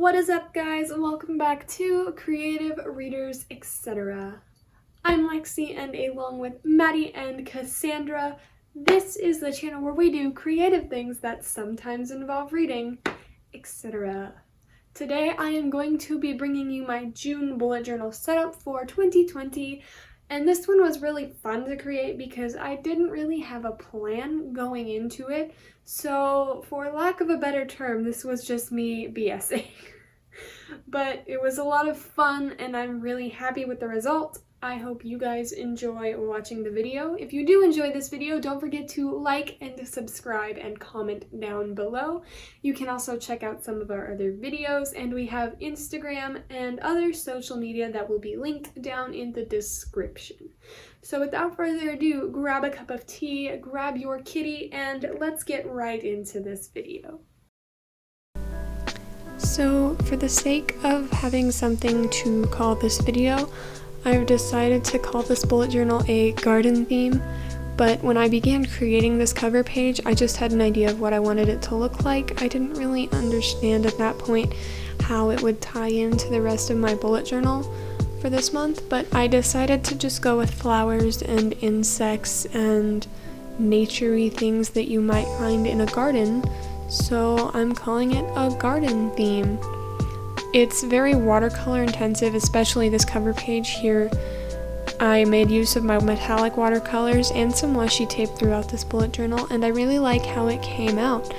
What is up, guys? Welcome back to Creative Readers, etc. I'm Lexi, and along with Maddie and Cassandra, this is the channel where we do creative things that sometimes involve reading, etc. Today I am going to be bringing you my June bullet journal setup for 2020, and this one was really fun to create because I didn't really have a plan going into it, so for lack of a better term, this was just me BSing. But it was a lot of fun and I'm really happy with the result. I hope you guys enjoy watching the video. If you do enjoy this video, don't forget to like and subscribe and comment down below. You can also check out some of our other videos, and we have Instagram and other social media that will be linked down in the description. So without further ado, grab a cup of tea, grab your kitty, and let's get right into this video. So for the sake of having something to call this video, I've decided to call this bullet journal a garden theme, but when I began creating this cover page, I just had an idea of what I wanted it to look like. I didn't really understand at that point how it would tie into the rest of my bullet journal for this month, but I decided to just go with flowers and insects and nature-y things that you might find in a garden. So I'm calling it a garden theme. It's very watercolor intensive, especially this cover page here. I made use of my metallic watercolors and some washi tape throughout this bullet journal, and I really like how it came out.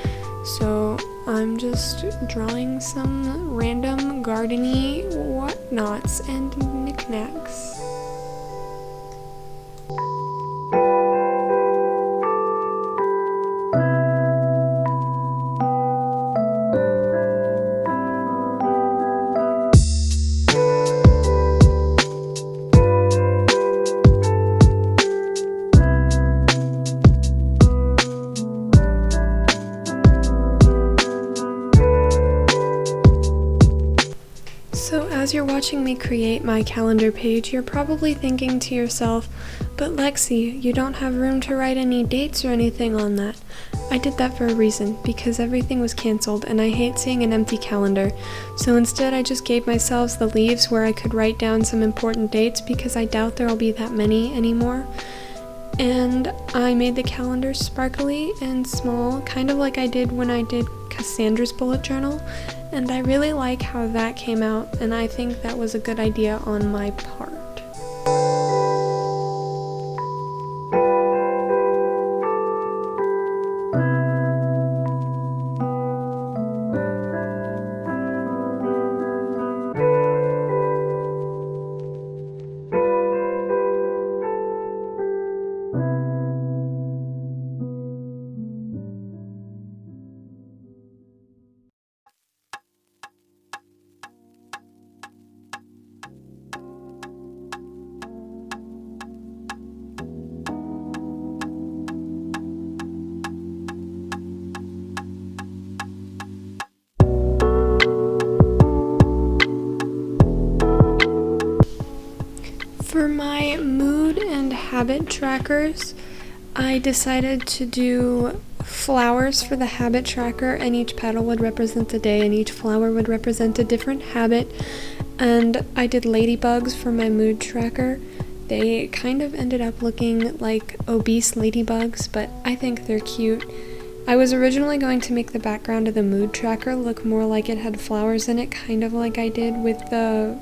So I'm just drawing some random garden-y whatnots and knickknacks. So as you're watching me create my calendar page, you're probably thinking to yourself, but Lexi, you don't have room to write any dates or anything on that. I did that for a reason, because everything was canceled and I hate seeing an empty calendar. So instead I just gave myself the leaves where I could write down some important dates because I doubt there'll be that many anymore. And I made the calendar sparkly and small, kind of like I did when I did Cassandra's bullet journal, and I really like how that came out, and I think that was a good idea on my part. For my mood and habit trackers, I decided to do flowers for the habit tracker, and each petal would represent a day and each flower would represent a different habit. And I did ladybugs for my mood tracker. They kind of ended up looking like obese ladybugs, but I think they're cute. I was originally going to make the background of the mood tracker look more like it had flowers in it, kind of like I did with the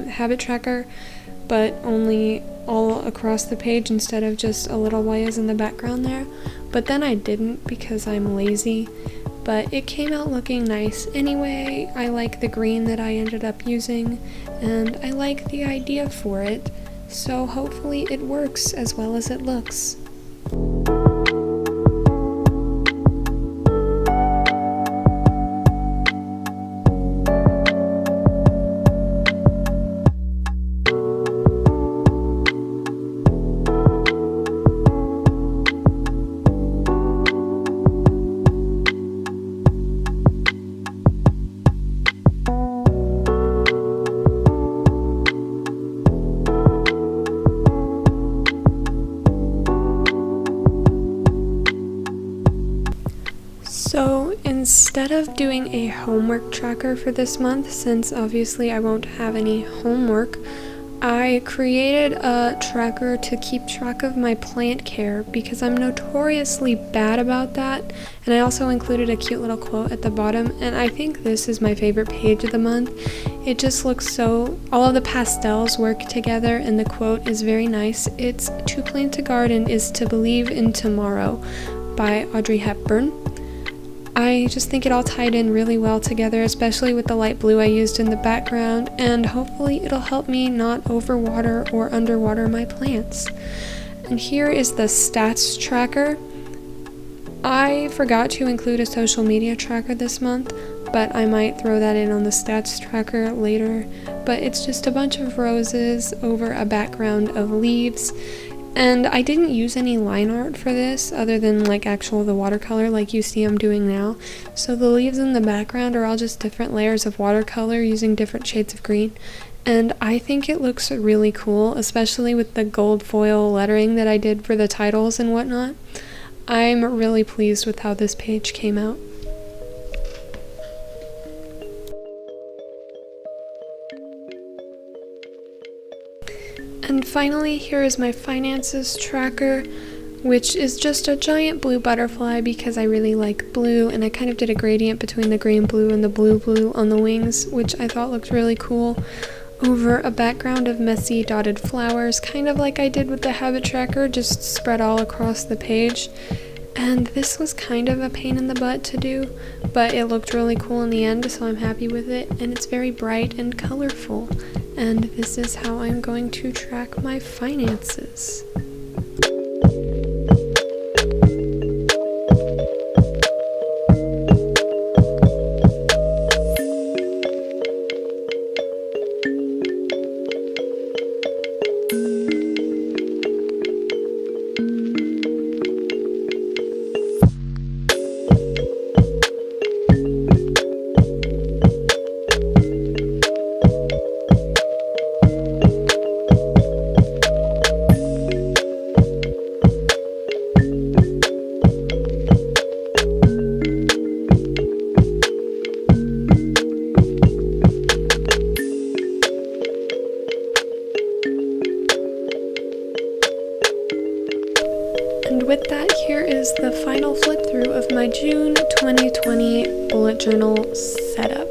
habit tracker, but only all across the page instead of just a little ways in the background there. But then I didn't because I'm lazy, but it came out looking nice anyway. I like the green that I ended up using, and I like the idea for it, so hopefully it works as well as it looks. So in instead of doing a homework tracker for this month, since obviously I won't have any homework, I created a tracker to keep track of my plant care because I'm notoriously bad about that, and I also included a cute little quote at the bottom, and I think this is my favorite page of the month. It just looks so, all of the pastels work together and the quote is very nice. It's "To plant a garden is to believe in tomorrow" by Audrey Hepburn. I just think it all tied in really well together, especially with the light blue I used in the background, and hopefully it'll help me not overwater or underwater my plants. And here is the stats tracker. I forgot to include a social media tracker this month, but I might throw that in on the stats tracker later. But it's just a bunch of roses over a background of leaves. And I didn't use any line art for this other than like the watercolor like you see I'm doing now. So the leaves in the background are all just different layers of watercolor using different shades of green. And I think it looks really cool, especially with the gold foil lettering that I did for the titles and whatnot. I'm really pleased with how this page came out. And finally, here is my finances tracker, which is just a giant blue butterfly because I really like blue, and I kind of did a gradient between the green blue and the blue on the wings, which I thought looked really cool, over a background of messy dotted flowers, kind of like I did with the habit tracker, just spread all across the page. And this was kind of a pain in the butt to do, but it looked really cool in the end, so I'm happy with it, and it's very bright and colorful. And this is how I'm going to track my finances. And with that, here is the final flip through of my June 2020 bullet journal setup.